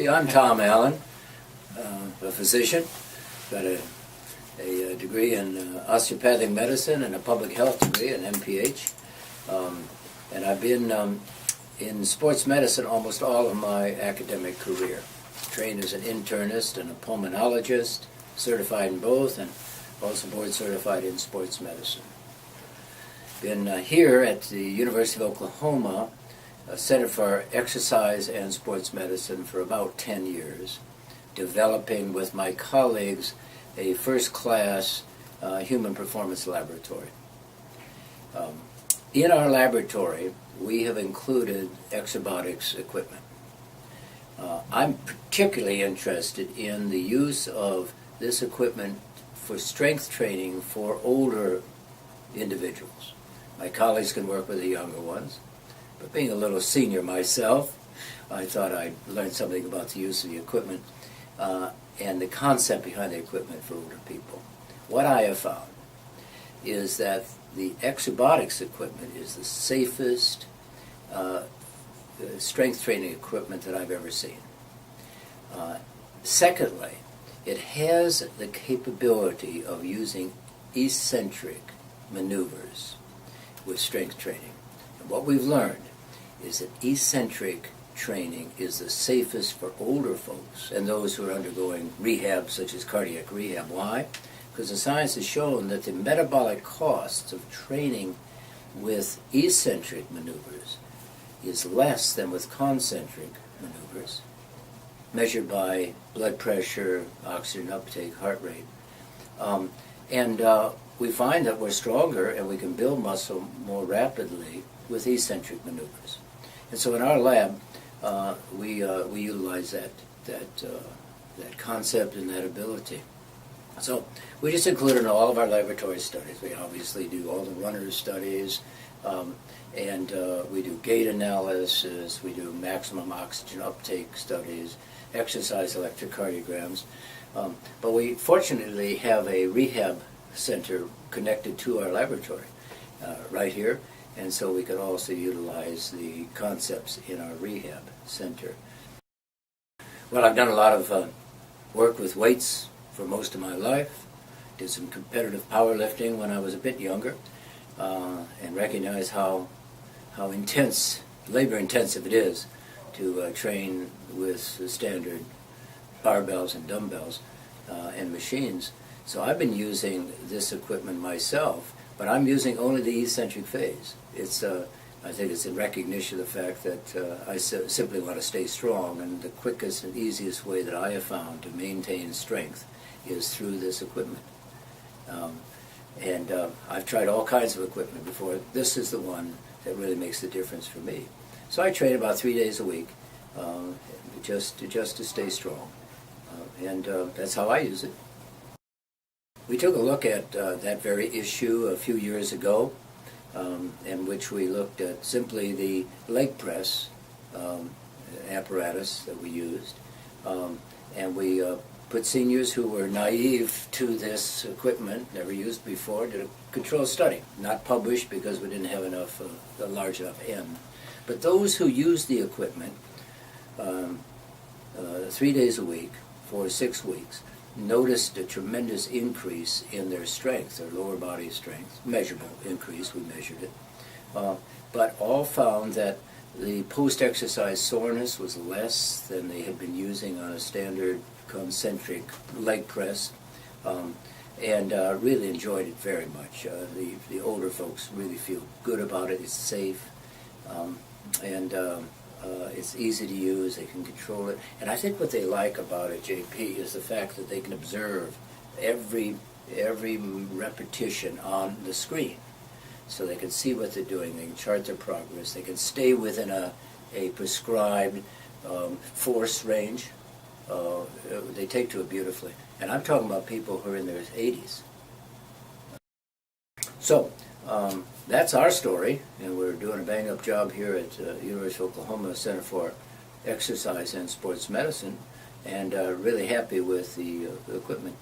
Okay, I'm Tom Allen, a physician. Got a degree in osteopathic medicine and a public health degree, an MPH. And I've been in sports medicine almost all of my academic career. Trained as an internist and a pulmonologist, certified in both, and also board certified in sports medicine. Been here at the University of Oklahoma, Center for Exercise and Sports Medicine for about 10 years, developing with my colleagues a first-class human performance laboratory. In our laboratory, we have included exerbotics equipment. I'm particularly interested in the use of this equipment for strength training for older individuals. My colleagues can work with the younger ones, but being a little senior myself, I thought I'd learn something about the use of the equipment and the concept behind the equipment for older people. What I have found is that the exerbotics equipment is the safest strength training equipment that I've ever seen. Secondly, it has the capability of using eccentric maneuvers with strength training. And what we've learned is that eccentric training is the safest for older folks and those who are undergoing rehab, such as cardiac rehab. Why? Because the science has shown that the metabolic costs of training with eccentric maneuvers is less than with concentric maneuvers, measured by blood pressure, oxygen uptake, heart rate. We find that we're stronger and we can build muscle more rapidly with eccentric maneuvers. And so in our lab, we utilize that concept and that ability. So we just include it in all of our laboratory studies. We obviously do all the runner studies, and we do gait analysis, we do maximum oxygen uptake studies, exercise electrocardiograms. But we fortunately have a rehab center connected to our laboratory right here, and so we could also utilize the concepts in our rehab center. Well, I've done a lot of work with weights for most of my life. Did some competitive powerlifting when I was a bit younger, and recognized how labor intensive it is to train with standard barbells and dumbbells and machines. So I've been using this equipment myself, but I'm using only the eccentric phase. I think it's in recognition of the fact that I simply want to stay strong, and the quickest and easiest way that I have found to maintain strength is through this equipment. I've tried all kinds of equipment before. This is the one that really makes the difference for me. So I train about 3 days a week just to stay strong, and that's how I use it. We took a look at that very issue a few years ago, in which we looked at simply the leg press apparatus that we used, and we put seniors who were naive to this equipment, never used before, did a controlled study, not published because we didn't have enough, a large enough N. But those who used the equipment 3 days a week for 6 weeks noticed a tremendous increase in their strength, their lower body strength, measurable increase, we measured it, but all found that the post-exercise soreness was less than they had been using on a standard concentric leg press, and really enjoyed it very much. The older folks really feel good about it. It's safe, and it's easy to use. They can control it, and I think what they like about it, JP, is the fact that they can observe every repetition on the screen, so they can see what they're doing. They can chart their progress. They can stay within a prescribed force range. They take to it beautifully, and I'm talking about people who are in their 80s. So that's our story, and we're doing a bang-up job here at University of Oklahoma Center for Exercise and Sports Medicine, and really happy with the equipment.